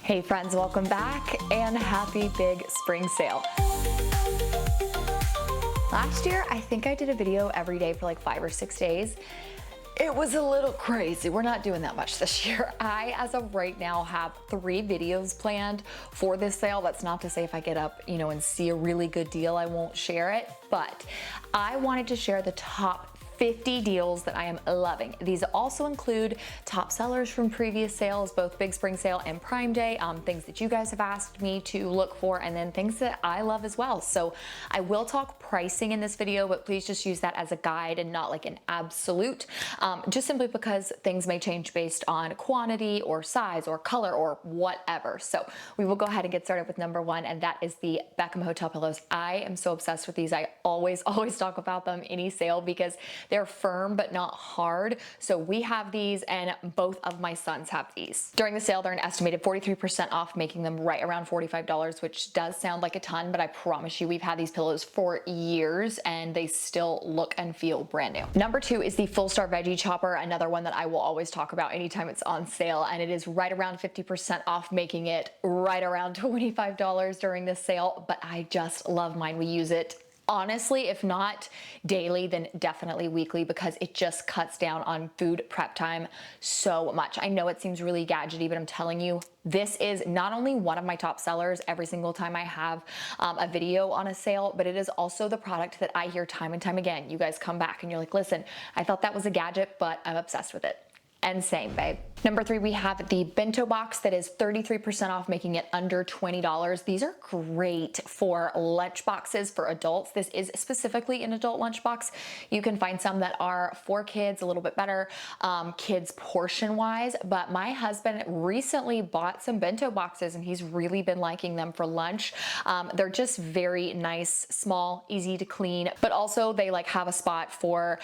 Hey friends, welcome back and happy big spring sale. Last year, I think I did a video every day for like 5 or 6 days. It was a little crazy. We're not doing that much this year. I, as of right now, have 3 videos planned for this sale. That's not to say if I get up, and see a really good deal, I won't share it, but I wanted to share the top 50 deals that I am loving. These also include top sellers from previous sales, both Big Spring Sale and Prime Day, things that you guys have asked me to look for, and then things that I love as well. So I will talk pricing in this video, but please just use that as a guide and not like an absolute, just simply because things may change based on quantity or size or color or whatever. So we will go ahead and get started with number 1, and that is the Beckham Hotel pillows. I am so obsessed with these. I always talk about them any sale because they're firm but not hard. So we have these and both of my sons have these. During the sale, they're an estimated 43% off, making them right around $45, which does sound like a ton, but I promise you we've had these pillows for years and they still look and feel brand new. Number 2 is the Full Star Veggie Chopper, another one that I will always talk about anytime it's on sale, and it is right around 50% off, making it right around $25 during this sale, but I just love mine. We use it honestly, if not daily, then definitely weekly, because it just cuts down on food prep time so much. I know it seems really gadgety, but I'm telling you, this is not only one of my top sellers every single time I have a video on a sale, but it is also the product that I hear time and time again. You guys come back and you're like, listen, I thought that was a gadget, but I'm obsessed with it. And same, babe. Number 3, we have the bento box that is 33% off, making it under $20. These are great for lunch boxes for adults. This is specifically an adult lunch box. You can find some that are for kids, a little bit better, kids portion wise, but my husband recently bought some bento boxes and he's really been liking them for lunch. They're just very nice, small, easy to clean, but also they like have a spot for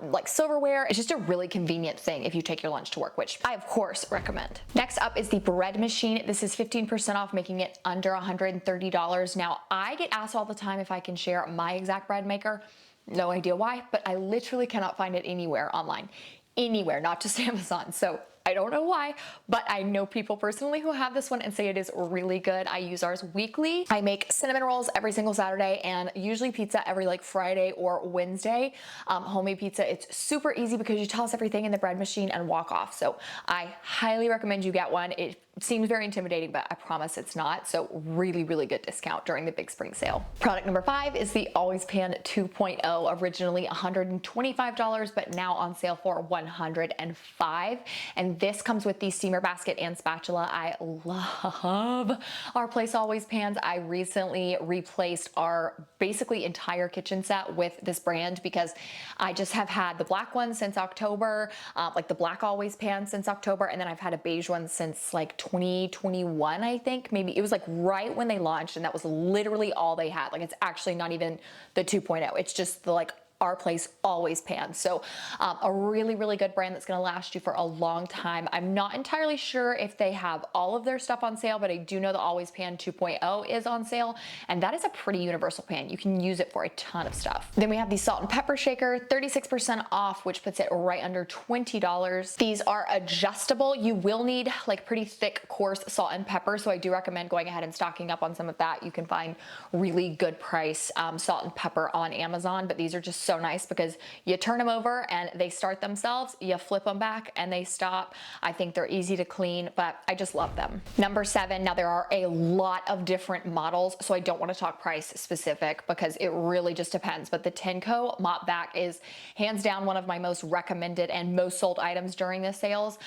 like silverware. It's just a really convenient thing if you take your lunch to work, which I of course recommend. Next up is the bread machine. This is 15% off, making it under $130. Now, I get asked all the time if I can share my exact bread maker. No idea why, but I literally cannot find it anywhere online. Anywhere, not just Amazon. So I don't know why, but I know people personally who have this one and say it is really good. I use ours weekly. I make cinnamon rolls every single Saturday and usually pizza every like Friday or Wednesday. Homemade pizza, it's super easy because you toss everything in the bread machine and walk off. So I highly recommend you get one. It seems very intimidating, but I promise it's not. So really, really good discount during the big spring sale. Product number 5 is the Always Pan 2.0, originally $125, but now on sale for $105. And this comes with the steamer basket and spatula. I love our Place Always pans. I recently replaced our basically entire kitchen set with this brand because I just have had the black one since October, like the black Always pan since October, and then I've had a beige one since like 2021, I think. Maybe it was like right when they launched, and that was literally all they had. Like, it's actually not even the 2.0. It's just the like Our Place Always pan. So a really, really good brand that's gonna last you for a long time. I'm not entirely sure if they have all of their stuff on sale, but I do know the Always Pan 2.0 is on sale, and that is a pretty universal pan. You can use it for a ton of stuff. Then we have the salt and pepper shaker, 36% off, which puts it right under $20. These are adjustable. You will need like pretty thick, coarse salt and pepper, so I do recommend going ahead and stocking up on some of that. You can find really good price salt and pepper on Amazon, but these are just so nice because you turn them over and they start themselves, you flip them back and they stop. I think they're easy to clean, but I just love them. Number 7, now there are a lot of different models, so I don't want to talk price specific because it really just depends, but the Tenco mop vac is hands down one of my most recommended and most sold items during the sales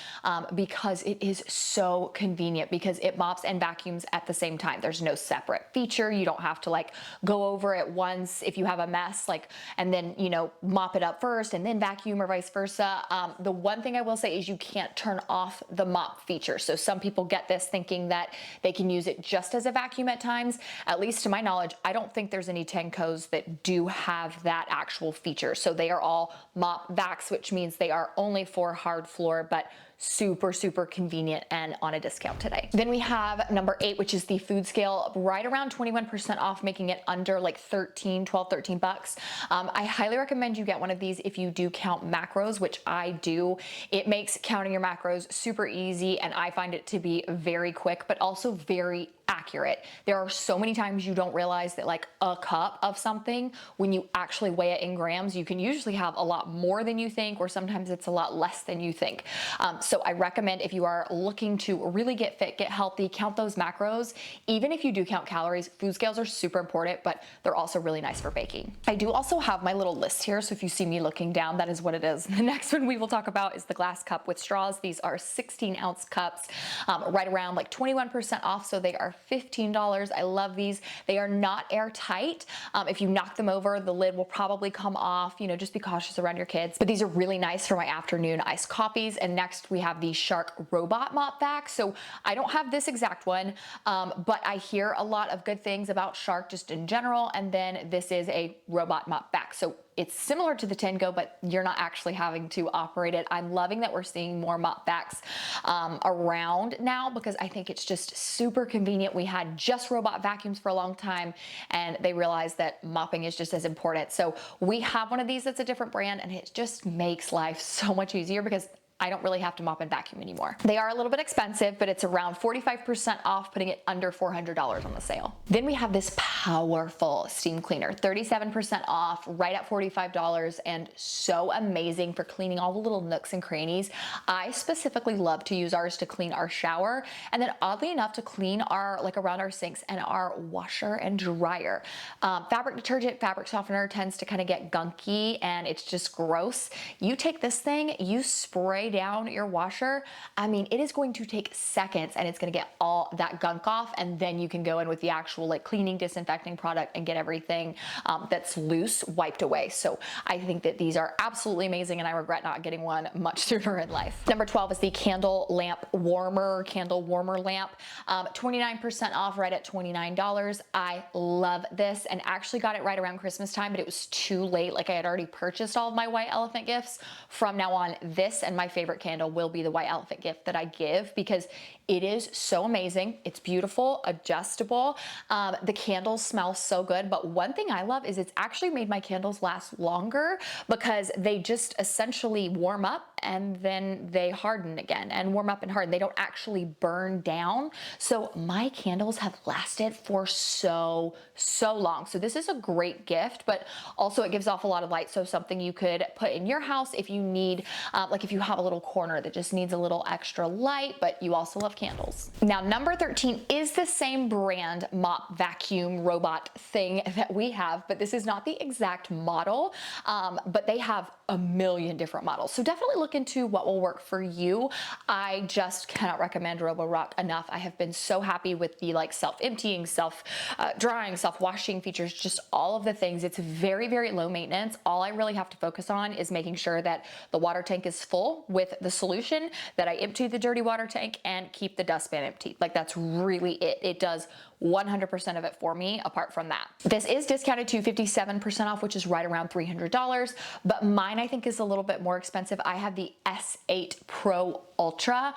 because it is so convenient, because it mops and vacuums at the same time. There's no separate feature. You don't have to like go over it once if you have a mess, like, and then mop it up first and then vacuum, or vice versa. The one thing I will say is you can't turn off the mop feature. So some people get this thinking that they can use it just as a vacuum at times. At least to my knowledge, I don't think there's any Tencos that do have that actual feature. So they are all mop vacs, which means they are only for hard floor, but super, super convenient and on a discount today. Then we have number 8, which is the food scale, right around 21% off, making it under like 12, 13 bucks. I highly recommend you get one of these if you do count macros, which I do. It makes counting your macros super easy, and I find it to be very quick, but also very accurate. There are so many times you don't realize that like a cup of something, when you actually weigh it in grams, you can usually have a lot more than you think, or sometimes it's a lot less than you think. So I recommend, if you are looking to really get fit, get healthy, count those macros. Even if you do count calories, food scales are super important, but they're also really nice for baking. I do also have my little list here, so if you see me looking down, that is what it is. The next one we will talk about is the glass cup with straws. These are 16-ounce cups, right around like 21% off, so they are $15. I love these. They are not airtight. If you knock them over, the lid will probably come off. You know, just be cautious around your kids. But these are really nice for my afternoon iced coffees. And next we have the Shark robot mop vac. So I don't have this exact one, but I hear a lot of good things about Shark just in general. And then this is a robot mop vac. So it's similar to the Tengo, but you're not actually having to operate it. I'm loving that we're seeing more mop vacs around now, because I think it's just super convenient. We had just robot vacuums for a long time, and they realized that mopping is just as important. So we have one of these that's a different brand, and it just makes life so much easier because I don't really have to mop and vacuum anymore. They are a little bit expensive, but it's around 45% off, putting it under $400 on the sale. Then we have this powerful steam cleaner, 37% off, right at $45, and so amazing for cleaning all the little nooks and crannies. I specifically love to use ours to clean our shower, and then oddly enough to clean our, like around our sinks and our washer and dryer. Fabric detergent, fabric softener tends to kind of get gunky and it's just gross. You take this thing, you spray down your washer. I mean, it is going to take seconds and it's going to get all that gunk off, and then you can go in with the actual like cleaning disinfecting product and get everything that's loose wiped away. So I think that these are absolutely amazing, and I regret not getting one much sooner in life. Number 12 is the candle warmer lamp, 29% off, right at $29. I love this, and actually got it right around Christmas time, but it was too late. Like, I had already purchased all of my white elephant gifts. From now on, this and my favorite candle will be the white elephant gift that I give, because it is so amazing. It's beautiful, adjustable. The candles smell so good, but one thing I love is it's actually made my candles last longer, because they just essentially warm up and then they harden again, and warm up and harden. They don't actually burn down. So my candles have lasted for so long. So this is a great gift, but also it gives off a lot of light. So something you could put in your house if you need, like if you have a little corner that just needs a little extra light, but you also love candles. Now, number 13 is the same brand mop vacuum robot thing that we have, but this is not the exact model, but they have a million different models. So definitely look into what will work for you. I just cannot recommend Roborock enough. I have been so happy with the like self-emptying, self-drying, self-washing features, just all of the things. It's very, very low maintenance. All I really have to focus on is making sure that the water tank is full with the solution, that I empty the dirty water tank and keep the dustbin empty. Like, that's really it. It does 100% of it for me apart from that. This is discounted to 57% off, which is right around $300, but mine I think is a little bit more expensive. I have the S8 Pro Ultra,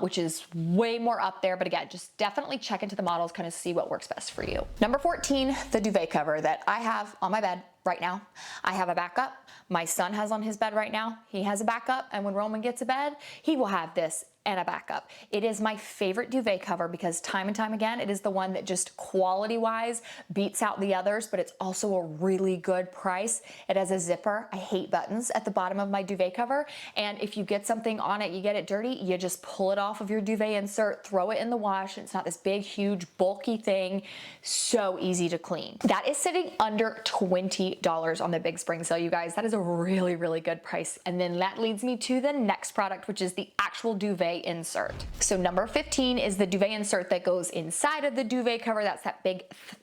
which is way more up there, but again, just definitely check into the models, kind of see what works best for you. Number 14, the duvet cover that I have on my bed right now. I have a backup. My son has on his bed right now. He has a backup, and when Roman gets a bed, he will have this and a backup. It is my favorite duvet cover because time and time again, it is the one that just quality-wise beats out the others, but it's also a really good price. It has a zipper. I hate buttons at the bottom of my duvet cover, and if you get something on it, you get it dirty, you just pull it off of your duvet insert, throw it in the wash. It's not this big, huge, bulky thing. So easy to clean. That is sitting under $20 on the big spring sale, you guys. That is a really, really good price. And then that leads me to the next product, which is the actual duvet insert. So number 15 is the duvet insert that goes inside of the duvet cover. That's that big,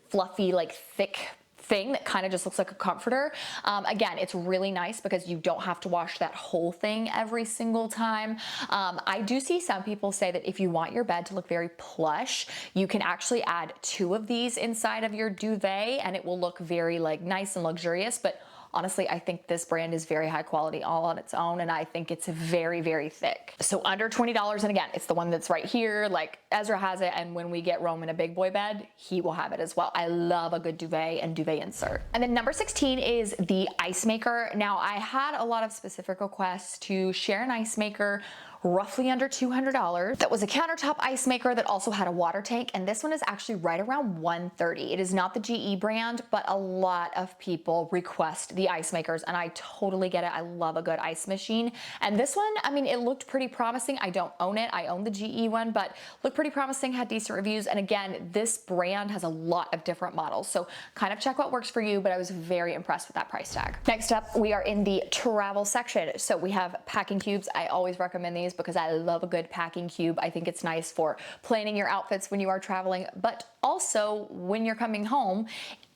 fluffy, like thick thing that kind of just looks like a comforter. Again, it's really nice because you don't have to wash that whole thing every single time. I do see some people say that if you want your bed to look very plush, you can actually add 2 of these inside of your duvet and it will look very like nice and luxurious. But honestly, I think this brand is very high quality all on its own, and I think it's very, very thick. So under $20, and again, it's the one that's right here, like Ezra has it, and when we get Roman a big boy bed, he will have it as well. I love a good duvet and duvet insert. And then number 16 is the ice maker. Now, I had a lot of specific requests to share an ice maker roughly under $200. That was a countertop ice maker that also had a water tank, and this one is actually right around $130. It is not the GE brand, but a lot of people request the ice makers, and I totally get it. I love a good ice machine. And this one, I mean, it looked pretty promising. I don't own it. I own the GE one, but looked pretty promising, had decent reviews. And again, this brand has a lot of different models, so kind of check what works for you, but I was very impressed with that price tag. Next up, we are in the travel section. So we have packing cubes. I always recommend these because I love a good packing cube. I think it's nice for planning your outfits when you are traveling, but also when you're coming home.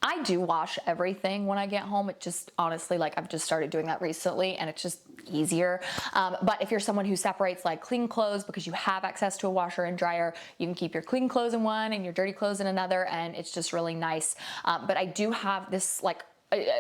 I do wash everything when I get home. It just honestly, like I've just started doing that recently, and it's just easier. But if you're someone who separates like clean clothes because you have access to a washer and dryer, you can keep your clean clothes in one and your dirty clothes in another, and it's just really nice. But I do have this like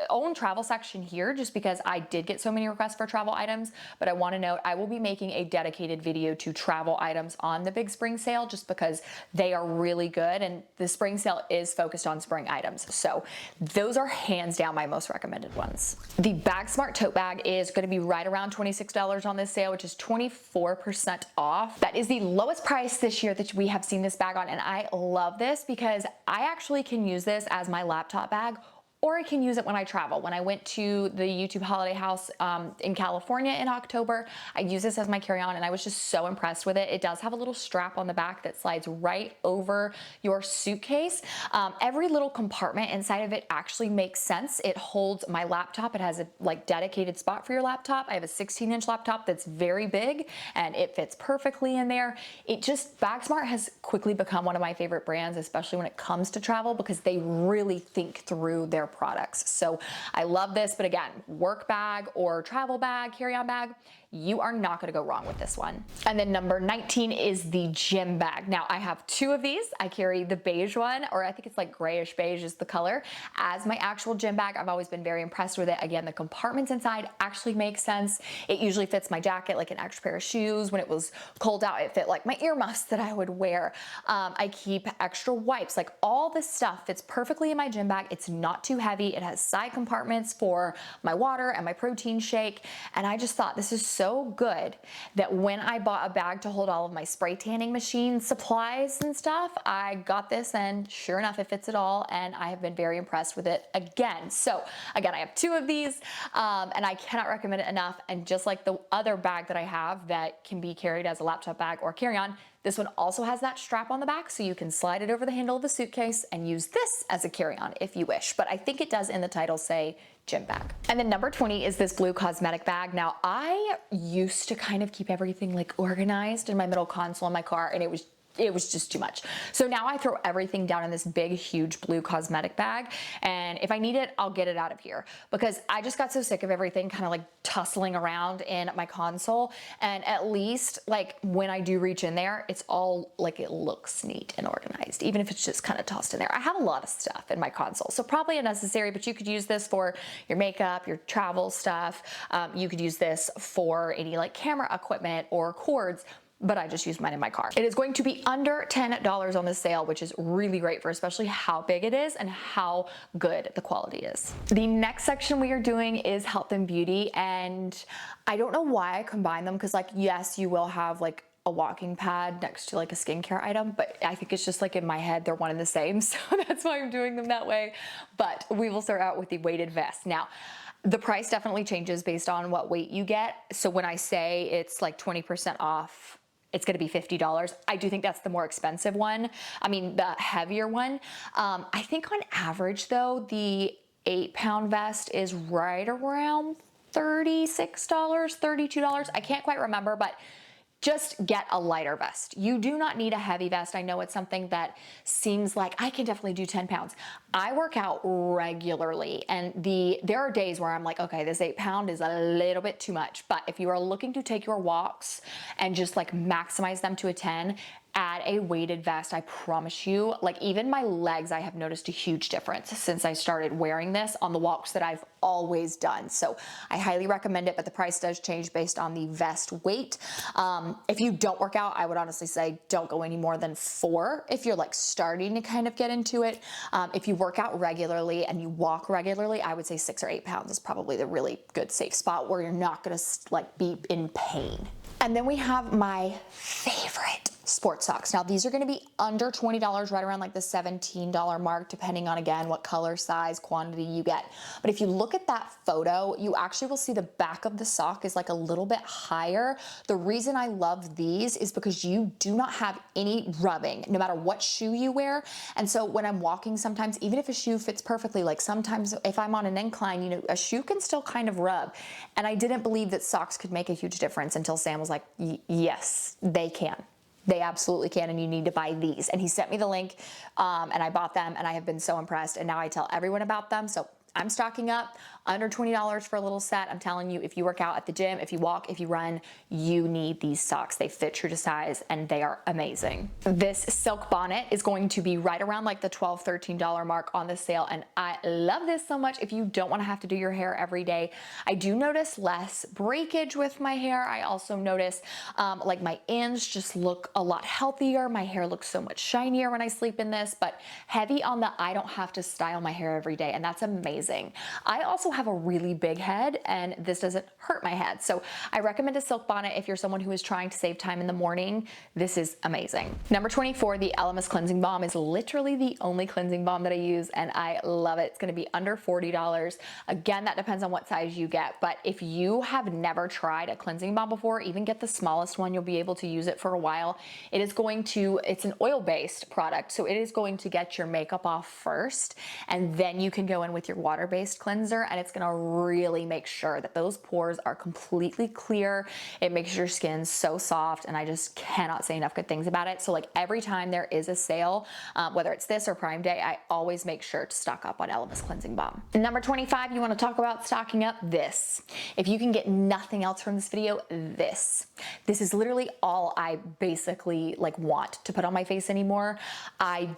own travel section here just because I did get so many requests for travel items, but I want to note I will be making a dedicated video to travel items on the big spring sale just because they are really good, and the spring sale is focused on spring items. So those are hands down my most recommended ones. The Bag Smart tote bag is going to be right around $26 on this sale, which is 24% off. That is the lowest price this year that we have seen this bag on, and I love this because I actually can use this as my laptop bag, or I can use it when I travel. When I went to the YouTube Holiday House in California in October, I used this as my carry-on, and I was just so impressed with it. It does have a little strap on the back that slides right over your suitcase. Every little compartment inside of it actually makes sense. It holds my laptop. It has a like dedicated spot for your laptop. I have a 16-inch laptop that's very big, and it fits perfectly in there. Bag Smart has quickly become one of my favorite brands, especially when it comes to travel, because they really think through their products. So I love this, but again, work bag or travel bag, carry-on bag, you are not going to go wrong with this one. And then number 19 is the gym bag. Now I have two of these. I carry the beige one, or I think it's like grayish beige is the color, as my actual gym bag. I've always been very impressed with it. Again, the compartments inside actually make sense. It usually fits my jacket, like an extra pair of shoes. When it was cold out, it fit like my earmuffs that I would wear. I keep extra wipes, like all this stuff fits perfectly in my gym bag. It's not too heavy. It has side compartments for my water and my protein shake. And I just thought this is so good that when I bought a bag to hold all of my spray tanning machine supplies and stuff, I got this, and sure enough, it fits it all. And I have been very impressed with it again. So again, I have two of these, and I cannot recommend it enough. And just like the other bag that I have that can be carried as a laptop bag or carry-on, this one also has that strap on the back, so you can slide it over the handle of the suitcase and use this as a carry-on if you wish. But I think it does in the title say gym bag. And then number 20 is this blue cosmetic bag. Now I used to kind of keep everything like organized in my middle console in my car, and it was just too much. So now I throw everything down in this big, huge blue cosmetic bag. And if I need it, I'll get it out of here, because I just got so sick of everything kind of like tussling around in my console. And at least like when I do reach in there, it's all like it looks neat and organized, even if it's just kind of tossed in there. I have a lot of stuff in my console, so probably unnecessary, but you could use this for your makeup, your travel stuff. You could use this for any like camera equipment or cords, but I just used mine in my car. It is going to be under $10 on this sale, which is really great for especially how big it is and how good the quality is. The next section we are doing is health and beauty, and I don't know why I combine them, because like, yes, you will have like a walking pad next to like a skincare item, but I think it's just like in my head they're one and the same, so that's why I'm doing them that way. But we will start out with the weighted vest. Now, the price definitely changes based on what weight you get. So when I say it's like 20% off, it's gonna be $50. I do think that's the more expensive one. I mean, the heavier one. I think on average though, the 8-pound vest is right around $36, $32. I can't quite remember, but just get a lighter vest. You do not need a heavy vest. I know it's something that seems like I can definitely do 10 pounds. I work out regularly, and there are days where I'm like, okay, this 8-pound is a little bit too much. But if you are looking to take your walks and just like maximize them to a 10, add a weighted vest, I promise you, like even my legs, I have noticed a huge difference since I started wearing this on the walks that I've always done. So I highly recommend it, but the price does change based on the vest weight. If you don't work out, I would honestly say don't go any more than 4 if you're like starting to kind of get into it. If you work out regularly and you walk regularly, I would say 6 or 8 pounds is probably the really good safe spot where you're not gonna like be in pain. And then we have my favorite sports socks. Now these are gonna be under $20, right around like the $17 mark, depending on, again, what color, size, quantity you get. But if you look at that photo, you actually will see the back of the sock is like a little bit higher. The reason I love these is because you do not have any rubbing, no matter what shoe you wear. And so when I'm walking sometimes, even if a shoe fits perfectly, like sometimes if I'm on an incline, you know, a shoe can still kind of rub. And I didn't believe that socks could make a huge difference until Sam was like, yes, they can. They absolutely can, and you need to buy these. And he sent me the link, and I bought them, and I have been so impressed, and now I tell everyone about them. So I'm stocking up under $20 for a little set. I'm telling you, if you work out at the gym, if you walk, if you run, you need these socks. They fit true to size and they are amazing. This silk bonnet is going to be right around like the $12, $13 mark on the sale. And I love this so much if you don't want to have to do your hair every day. I do notice less breakage with my hair. I also notice like my ends just look a lot healthier. My hair looks so much shinier when I sleep in this, but heavy on the I don't have to style my hair every day, and that's amazing. I also have a really big head, and this doesn't hurt my head. So I recommend a silk bonnet if you're someone who is trying to save time in the morning. This is amazing. Number 24, the Elemis Cleansing Balm is literally the only cleansing balm that I use, and I love it. It's gonna be under $40. Again, that depends on what size you get, but if you have never tried a cleansing balm before, even get the smallest one, you'll be able to use it for a while. It's an oil-based product, so it is going to get your makeup off first, and then you can go in with your water-based cleanser, and it's gonna really make sure that those pores are completely clear. It makes your skin so soft, and I just cannot say enough good things about it. So like every time there is a sale, whether it's this or Prime Day, I always make sure to stock up on Elemis Cleansing Balm. Number 25, you wanna talk about stocking up this. If you can get nothing else from this video, this is literally all I basically like want to put on my face anymore. I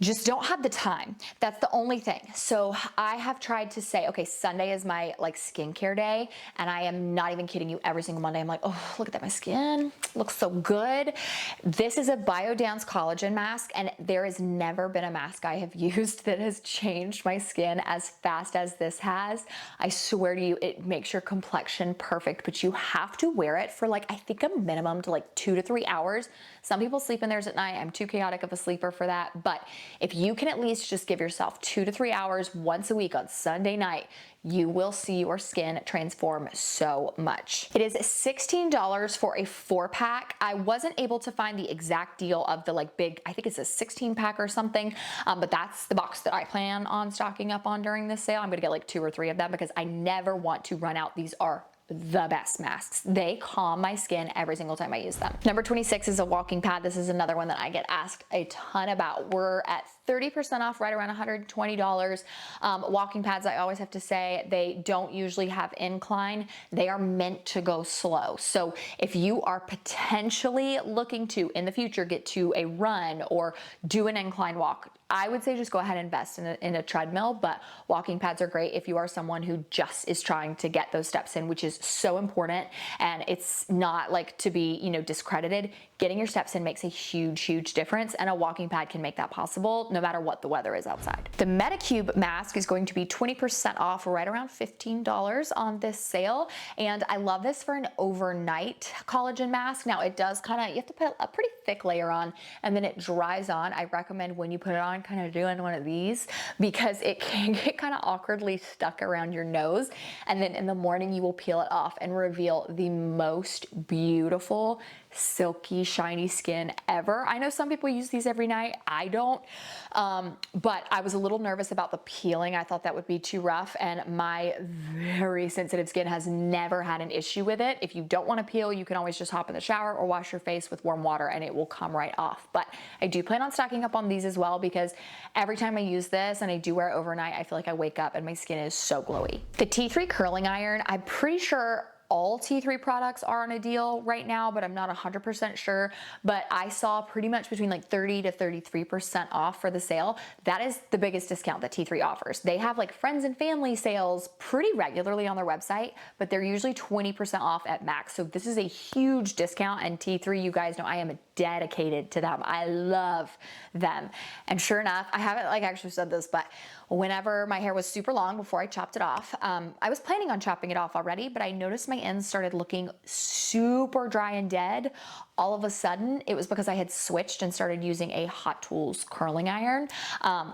just don't have the time. That's the only thing. So I have tried to say, okay, Sunday is my like skincare day, and I am not even kidding you. Every single Monday, I'm like, oh, look at that, my skin looks so good. This is a Biodance collagen mask, and there has never been a mask I have used that has changed my skin as fast as this has. I swear to you, it makes your complexion perfect, but you have to wear it for like, I think a minimum to like 2 to 3 hours. Some people sleep in theirs at night. I'm too chaotic of a sleeper for that, but if you can at least just give yourself 2 to 3 hours once a week on Sunday night, you will see your skin transform so much. It is $16 for a 4-pack. I wasn't able to find the exact deal of the like big, I think it's a 16-pack or something, but that's the box that I plan on stocking up on during this sale. I'm gonna get like 2 or 3 of them because I never want to run out. These are the best masks. They calm my skin every single time I use them. Number 26 is a walking pad. This is another one that I get asked a ton about. We're at 30% off, right around $120. Walking pads, I always have to say, they don't usually have incline. They are meant to go slow. So if you are potentially looking to, in the future, get to a run or do an incline walk, I would say just go ahead and invest in a treadmill, but walking pads are great if you are someone who just is trying to get those steps in, which is so important. And it's not like to be, you know, discredited. Getting your steps in makes a huge, huge difference, and a walking pad can make that possible no matter what the weather is outside. The Medicube mask is going to be 20% off, right around $15 on this sale. And I love this for an overnight collagen mask. Now it does you have to put a pretty thick layer on, and then it dries on. I recommend when you put it on, kind of doing one of these, because it can get kind of awkwardly stuck around your nose. And then in the morning you will peel it off and reveal the most beautiful, silky, shiny skin ever. I know some people use these every night. I don't, but I was a little nervous about the peeling. I thought that would be too rough, and my very sensitive skin has never had an issue with it. If you don't want to peel, you can always just hop in the shower or wash your face with warm water and it will come right off. But I do plan on stocking up on these as well, because every time I use this, and I do wear it overnight, I feel like I wake up and my skin is so glowy. The T3 curling iron, I'm pretty sure all T3 products are on a deal right now, but I'm not 100% sure. But I saw pretty much between like 30 to 33% off for the sale. That is the biggest discount that T3 offers. They have like friends and family sales pretty regularly on their website, but they're usually 20% off at max. So this is a huge discount, and T3, you guys know I am dedicated to them. I love them. And sure enough, I haven't like actually said this, but whenever my hair was super long before I chopped it off, I was planning on chopping it off already, but I noticed my ends started looking super dry and dead. All of a sudden, it was because I had switched and started using a Hot Tools curling iron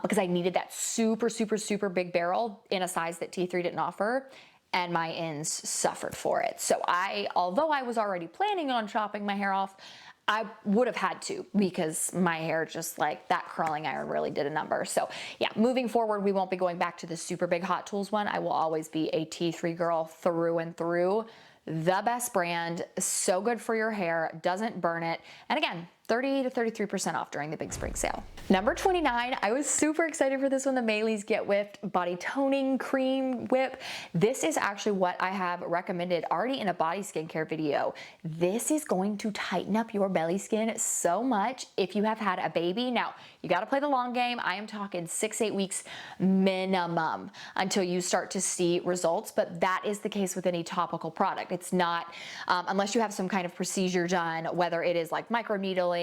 because I needed that super, super, super big barrel in a size that T3 didn't offer, and my ends suffered for it. So although I was already planning on chopping my hair off, I would have had to, because my hair just like that curling iron really did a number. So yeah, moving forward, we won't be going back to the super big Hot Tools one. I will always be a T3 girl through and through. The best brand, so good for your hair, doesn't burn it. And again, 30 to 33% off during the big spring sale. Number 29, I was super excited for this one, the Maylis Get Whipped Body Toning Cream Whip. This is actually what I have recommended already in a body skincare video. This is going to tighten up your belly skin so much if you have had a baby. Now, you gotta play the long game. I am talking 6-8 weeks minimum until you start to see results, but that is the case with any topical product. It's not, unless you have some kind of procedure done, whether it is like microneedling,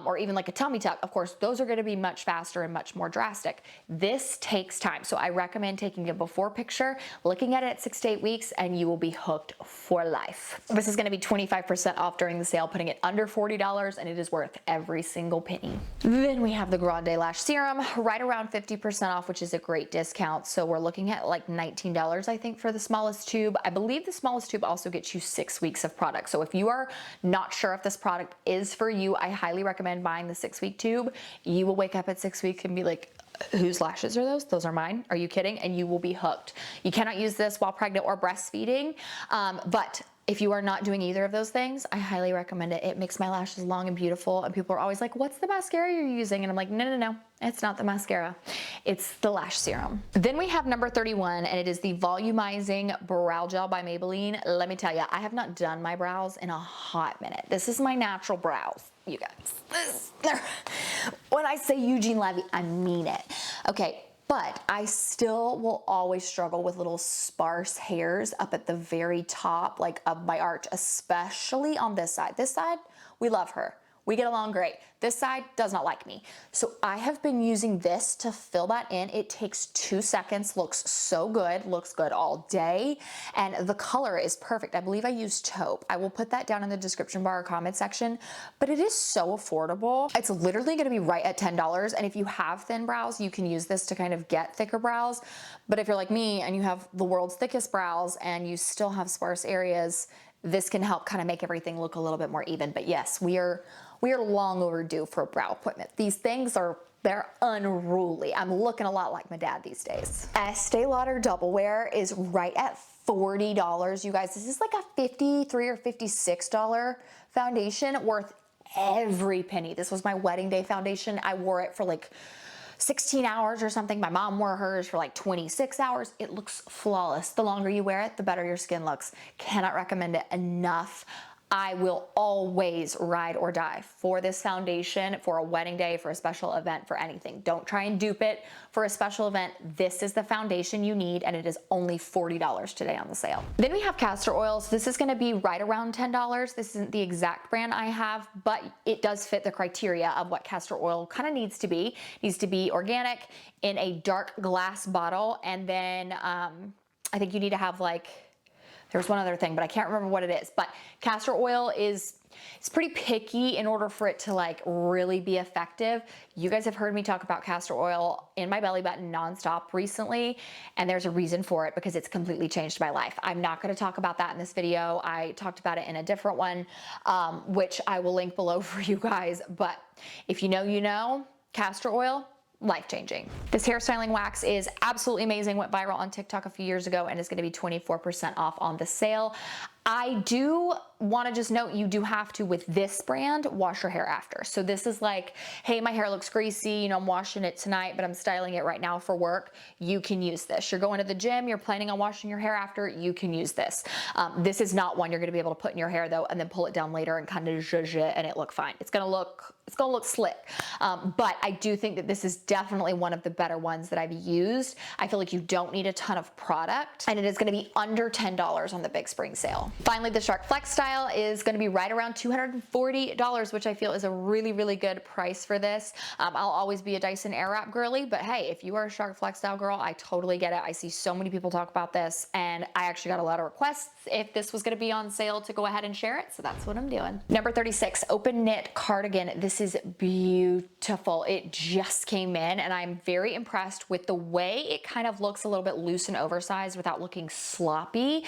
or even like a tummy tuck, of course, those are going to be much faster and much more drastic. This takes time. So I recommend taking a before picture, looking at it at 6 to 8 weeks, and you will be hooked for life. This is going to be 25% off during the sale, putting it under $40, and it is worth every single penny. Then we have the Grande Lash Serum, right around 50% off, which is a great discount. So we're looking at like $19, I think, for the smallest tube. I believe the smallest tube also gets you 6 weeks of product. So if you are not sure if this product is for you, I highly recommend buying the 6-week tube. You will wake up at 6 weeks and be like, whose lashes are those? Those are mine. Are you kidding? And you will be hooked. You cannot use this while pregnant or breastfeeding, but if you are not doing either of those things, I highly recommend it. It makes my lashes long and beautiful, and people are always like, what's the mascara you're using? And I'm like, no, it's not the mascara. It's the lash serum. Then we have number 31, and it is the Volumizing Brow Gel by Maybelline. Let me tell you, I have not done my brows in a hot minute. This is my natural brows, you guys. When I say Eugene Levy, I mean it. Okay. But I still will always struggle with little sparse hairs up at the very top, like of my arch, especially on this side. This side, we love her. We get along great. This side does not like me. So I have been using this to fill that in. It takes 2 seconds, looks so good, looks good all day. And the color is perfect. I believe I use taupe. I will put that down in the description bar or comment section, but it is so affordable. It's literally gonna be right at $10. And if you have thin brows, you can use this to kind of get thicker brows. But if you're like me and you have the world's thickest brows and you still have sparse areas, this can help kind of make everything look a little bit more even. But yes, we are long overdue for a brow appointment. These things they're unruly. I'm looking a lot like my dad these days. Estee Lauder Double Wear is right at $40, you guys. This is like a $53 or $56 foundation, worth every penny. This was my wedding day foundation. I wore it for like 16 hours or something. My mom wore hers for like 26 hours. It looks flawless. The longer you wear it, the better your skin looks. Cannot recommend it enough. I will always ride or die for this foundation, for a wedding day, for a special event, for anything. Don't try and dupe it for a special event. This is the foundation you need, and it is only $40 today on the sale. Then we have castor oil. So this is gonna be right around $10. This isn't the exact brand I have, but it does fit the criteria of what castor oil kind of needs to be. It needs to be organic in a dark glass bottle, and then I think you need to have like, there's one other thing, but I can't remember what it is. But castor oil it's pretty picky in order for it to like really be effective. You guys have heard me talk about castor oil in my belly button nonstop recently, and there's a reason for it, because it's completely changed my life. I'm not going to talk about that in this video. I talked about it in a different one, which I will link below for you guys. But if you know, you know, castor oil, life-changing. This hairstyling wax is absolutely amazing. Went viral on TikTok a few years ago and is going to be 24% off on the sale. I do want to just note, you do have to, with this brand, wash your hair after. So this is like, hey, my hair looks greasy, you know, I'm washing it tonight, but I'm styling it right now for work. You can use this. You're going to the gym, you're planning on washing your hair after, you can use this. This is not one you're going to be able to put in your hair though, and then pull it down later and kind of zhuzh it and it look fine. It's going to look slick. But I do think that this is definitely one of the better ones that I've used. I feel like you don't need a ton of product, and it is going to be under $10 on the big spring sale. Finally, the Shark Flex style is going to be right around $240, which I feel is a really, really good price for this. I'll always be a Dyson Airwrap girly, but hey, if you are a Shark Flex style girl, I totally get it. I see so many people talk about this, and I actually got a lot of requests if this was going to be on sale to go ahead and share it, so that's what I'm doing. Number 36, open knit cardigan. This is beautiful. It just came in, and I'm very impressed with the way it kind of looks a little bit loose and oversized without looking sloppy,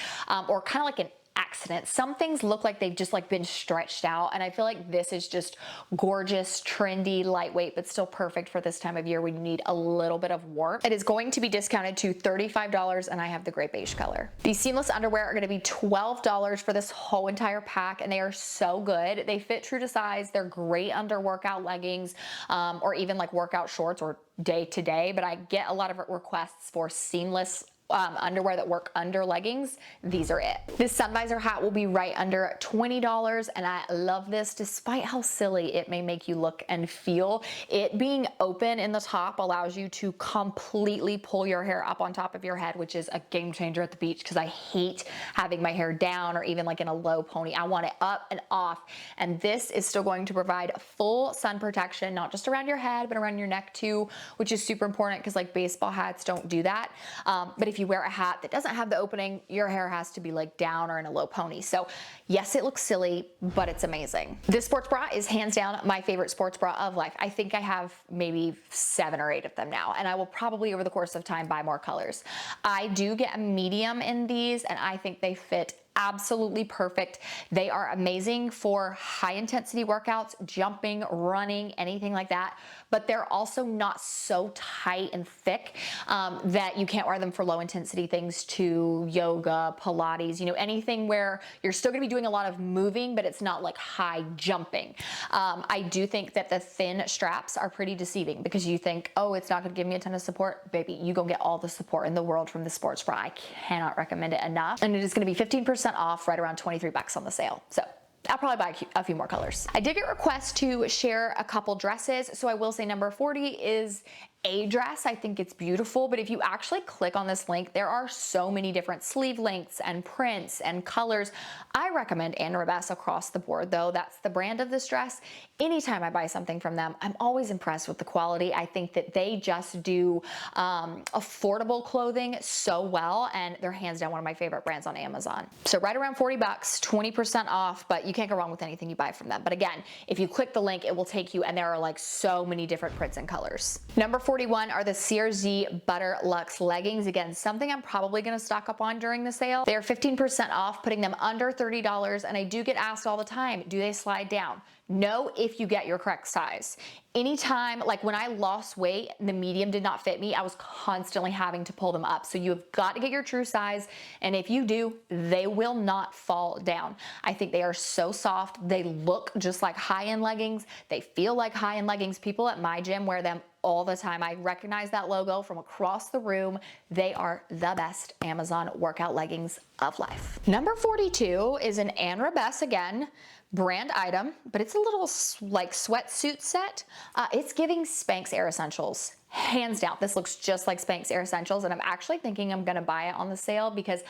or kind of like an accident. Some things look like they've just like been stretched out, and I feel like this is just gorgeous, trendy, lightweight, but still perfect for this time of year when you need a little bit of warmth. It is going to be discounted to $35, and I have the gray beige color. These seamless underwear are going to be $12 for this whole entire pack, and they are so good. They fit true to size. They're great under workout leggings, or even like workout shorts or day to day, but I get a lot of requests for seamless underwear that work under leggings. These are it. This sun visor hat will be right under $20, and I love this despite how silly it may make you look and feel. It being open in the top allows you to completely pull your hair up on top of your head, which is a game changer at the beach because I hate having my hair down or even like in a low pony. I want it up and off, and this is still going to provide full sun protection, not just around your head, but around your neck too, which is super important because like baseball hats don't do that. But if you wear a hat that doesn't have the opening, your hair has to be like down or in a low pony. So yes, it looks silly, but it's amazing. This sports bra is hands down my favorite sports bra of life. I think I have maybe 7 or 8 of them now, and I will probably over the course of time buy more colors. I do get a medium in these, and I think they fit absolutely perfect. They are amazing for high intensity workouts, jumping, running, anything like that, but they're also not so tight and thick that you can't wear them for low intensity things to yoga, Pilates, you know, anything where you're still gonna be doing a lot of moving, but it's not like high jumping. I do think that the thin straps are pretty deceiving because you think, oh, it's not gonna give me a ton of support. Baby, you gonna get all the support in the world from the sports bra. I cannot recommend it enough. And it is gonna be 15% off, right around $23 on the sale. So I'll probably buy a few more colors. I did get requests to share a couple dresses, so I will say number 40 is a dress. I think it's beautiful, but if you actually click on this link, there are so many different sleeve lengths and prints and colors. I recommend Anarabes across the board though. That's the brand of this dress. Anytime I buy something from them, I'm always impressed with the quality. I think that they just do affordable clothing so well, and they're hands down one of my favorite brands on Amazon. So right around $40, 20% off, but you can't go wrong with anything you buy from them. But again, if you click the link, it will take you, and there are like so many different prints and colors. Number 41 are the CRZ Butter Luxe leggings. Again, something I'm probably gonna stock up on during the sale. They are 15% off, putting them under $30, and I do get asked all the time, do they slide down? No, if you get your correct size. Anytime, like when I lost weight, the medium did not fit me, I was constantly having to pull them up. So you have got to get your true size, and if you do, they will not fall down. I think they are so soft. They look just like high-end leggings. They feel like high-end leggings. People at my gym wear them all the time. I recognize that logo from across the room. They are the best Amazon workout leggings of life. Number 42 is an Anarabes, again, brand item, but it's a little like sweatsuit set. It's giving Spanx Air Essentials. Hands down, this looks just like Spanx Air Essentials, and I'm actually thinking I'm gonna buy it on the sale because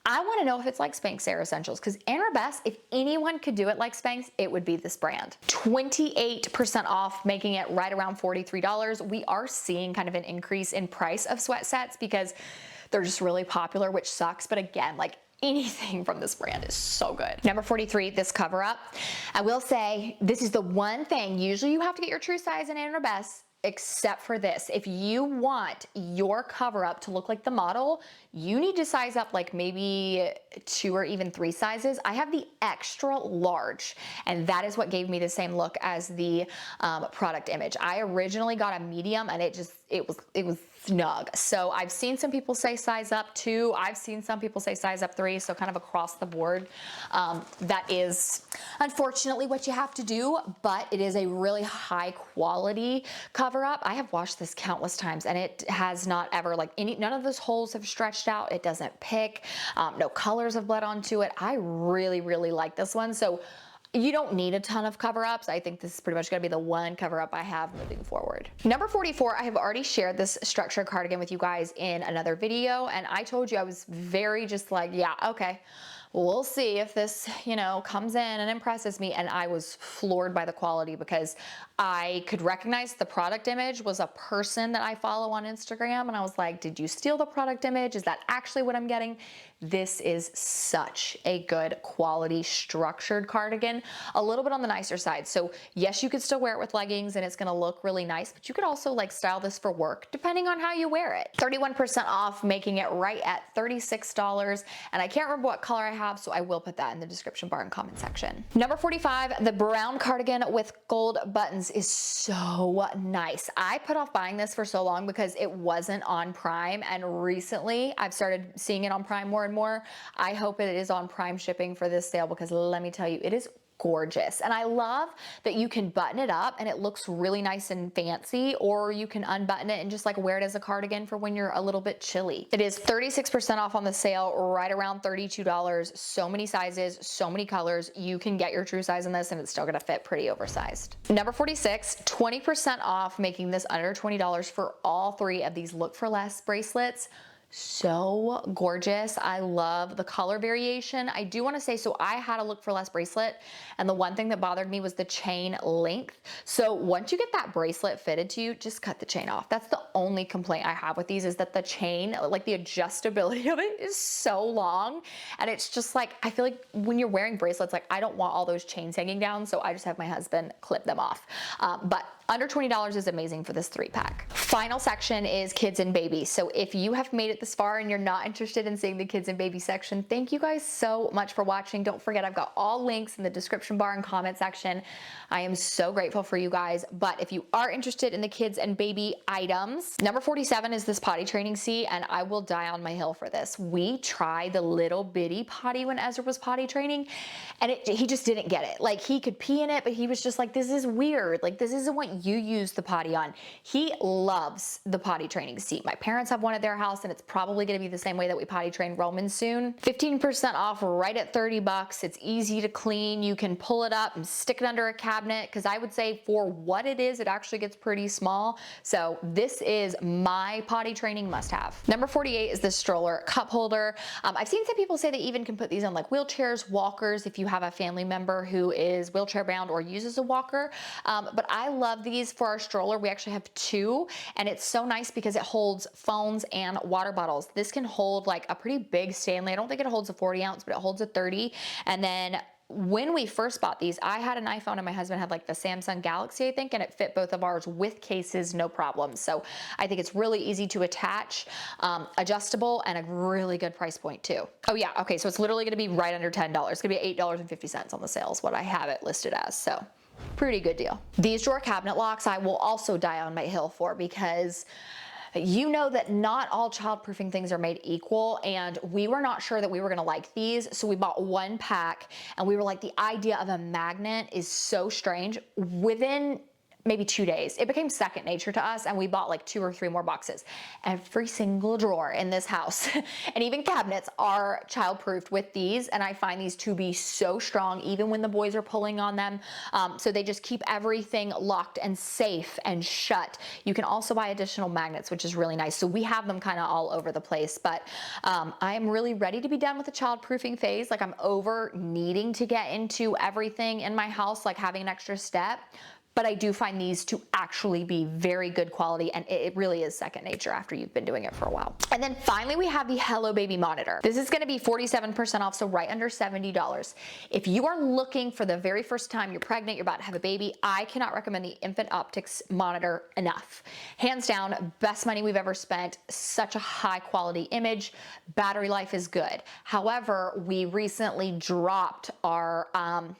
I wanna know if it's like Spanx Air Essentials, because Anarabes, if anyone could do it like Spanx, it would be this brand. 28% off, making it right around $43. We are seeing kind of an increase in price of sweat sets because they're just really popular, which sucks, but again, like anything from this brand is so good. Number 43, this cover up. I will say, this is the one thing, usually you have to get your true size in Anarabes. except for this. If you want your cover up to look like the model, you need to size up like maybe 2 or even 3 sizes. I have the extra large, and that is what gave me the same look as the product image. I originally got a medium, and it was snug. So I've seen some people say size up 2. I've seen some people say size up 3. So kind of across the board, that is unfortunately what you have to do, but it is a really high quality cover up. I have washed this countless times, and it has not ever none of those holes have stretched out. It doesn't pick. No colors have bled onto it. I really, really like this one. So you don't need a ton of cover-ups. I think this is pretty much gonna be the one cover-up I have moving forward. Number 44, I have already shared this structured cardigan with you guys in another video, and I told you I was very just like, yeah, okay, we'll see if this, comes in and impresses me. And I was floored by the quality, because I could recognize the product image was a person that I follow on Instagram. And I was like, did you steal the product image? Is that actually what I'm getting? This is such a good quality structured cardigan, a little bit on the nicer side. So yes, you could still wear it with leggings and it's gonna look really nice, but you could also style this for work depending on how you wear it. 31% off, making it right at $36. And I can't remember what color I have, so I will put that in the description bar and comment section. Number 45, the brown cardigan with gold buttons is so nice. I put off buying this for so long because it wasn't on Prime, and recently I've started seeing it on Prime more and more. I hope it is on Prime shipping for this sale, because let me tell you, it is gorgeous. And I love that you can button it up and it looks really nice and fancy, or you can unbutton it and just wear it as a cardigan for when you're a little bit chilly. It is 36% off on the sale, right around $32. So many sizes, so many colors. You can get your true size in this and it's still gonna fit pretty oversized. Number 46, 20% off, making this under $20 for all 3 of these Look for Less bracelets. So gorgeous. I love the color variation. I do want to say, so I had a Look for Less bracelet, and the one thing that bothered me was the chain length. So once you get that bracelet fitted to you, just cut the chain off. That's the only complaint I have with these, is that the chain, the adjustability of it is so long. And it's just I feel like when you're wearing bracelets, I don't want all those chains hanging down. So I just have my husband clip them off. But under $20 is amazing for this 3-pack. Final section is kids and baby. So if you have made it this far and you're not interested in seeing the kids and baby section, thank you guys so much for watching. Don't forget, I've got all links in the description bar and comment section. I am so grateful for you guys. But if you are interested in the kids and baby items, number 47 is this potty training seat, and I will die on my hill for this. We tried the little bitty potty when Ezra was potty training, and he just didn't get it. He could pee in it, but he was just like, this is weird. This isn't what you use the potty on. He loves the potty training seat. My parents have one at their house, and it's probably gonna be the same way that we potty train Roman soon. 15% off, right at $30. It's easy to clean. You can pull it up and stick it under a cabinet, because I would say for what it is, it actually gets pretty small. So this is my potty training must-have. Number 48 is the stroller cup holder. I've seen some people say they even can put these on wheelchairs, walkers, if you have a family member who is wheelchair bound or uses a walker. But I love these for our stroller. We actually have 2, and it's so nice because it holds phones and water bottles. This can hold a pretty big Stanley. I don't think it holds a 40 ounce, but it holds a 30. And then when we first bought these, I had an iPhone and my husband had the Samsung Galaxy, I think, and it fit both of ours with cases, no problem. So I think it's really easy to attach, adjustable, and a really good price point too. Oh yeah, okay, so it's literally gonna be right under $10. It's gonna be $8.50 on the sales, what I have it listed as, so pretty good deal. These drawer cabinet locks I will also die on my hill for, because you know that not all childproofing things are made equal, and we were not sure that we were gonna like these, so we bought 1 pack, and we were like, the idea of a magnet is so strange. Within maybe 2 days, it became second nature to us, and we bought 2 or 3 more boxes. Every single drawer in this house and even cabinets are childproofed with these, and I find these to be so strong even when the boys are pulling on them. So they just keep everything locked and safe and shut. You can also buy additional magnets, which is really nice. So we have them kind of all over the place, but I am really ready to be done with the childproofing phase. I'm over needing to get into everything in my house, having an extra step. but I do find these to actually be very good quality, and it really is second nature after you've been doing it for a while. And then finally we have the Hello Baby monitor. This is gonna be 47% off, so right under $70. If you are looking for the very first time you're pregnant, you're about to have a baby, I cannot recommend the Infant Optics monitor enough. Hands down, best money we've ever spent, such a high quality image, battery life is good. However, we recently dropped our, and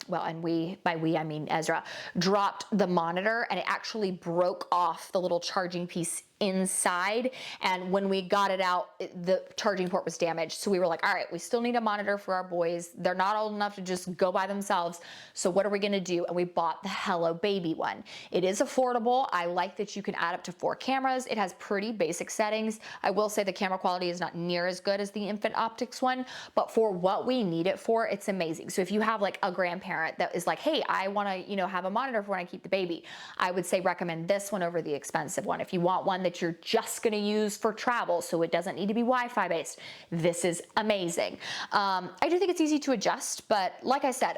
by we I mean Ezra, dropped the monitor, and it actually broke off the little charging piece inside, and when we got it out, the charging port was damaged. So we were like, all right, we still need a monitor for our boys. They're not old enough to just go by themselves, so what are we gonna do? And we bought the Hello Baby one. It is affordable. I like that you can add up to 4 cameras. It has pretty basic settings. I will say the camera quality is not near as good as the Infant Optics one, but for what we need it for, it's amazing. So if you have like a grandparent that is like, hey, I wanna, have a monitor for when I keep the baby, I would say recommend this one over the expensive one. If you want one that you're just gonna use for travel, so it doesn't need to be Wi-Fi based, this is amazing. I do think it's easy to adjust, but like I said,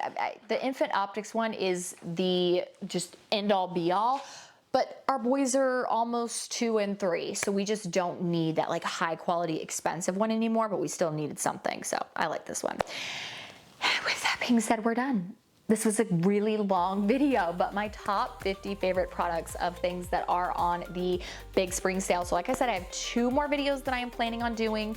the Infant Optics one is the just end all be all, but our boys are almost 2 and 3, so we just don't need that like high quality expensive one anymore, but we still needed something, so I like this one. With that being said, we're done. This was a really long video, but my top 50 favorite products of things that are on the big spring sale. So like I said, I have 2 more videos that I am planning on doing.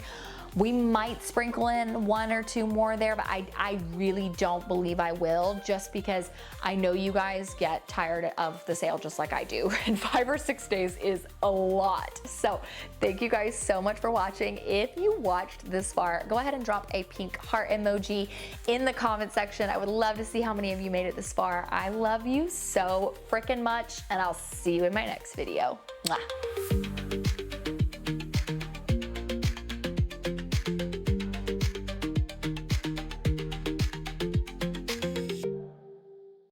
We might sprinkle in 1 or 2 more there, but I really don't believe I will, just because I know you guys get tired of the sale just like I do, and 5 or 6 days is a lot. So thank you guys so much for watching. If you watched this far, go ahead and drop a pink heart emoji in the comment section. I would love to see how many of you made it this far. I love you so freaking much, and I'll see you in my next video. Mwah.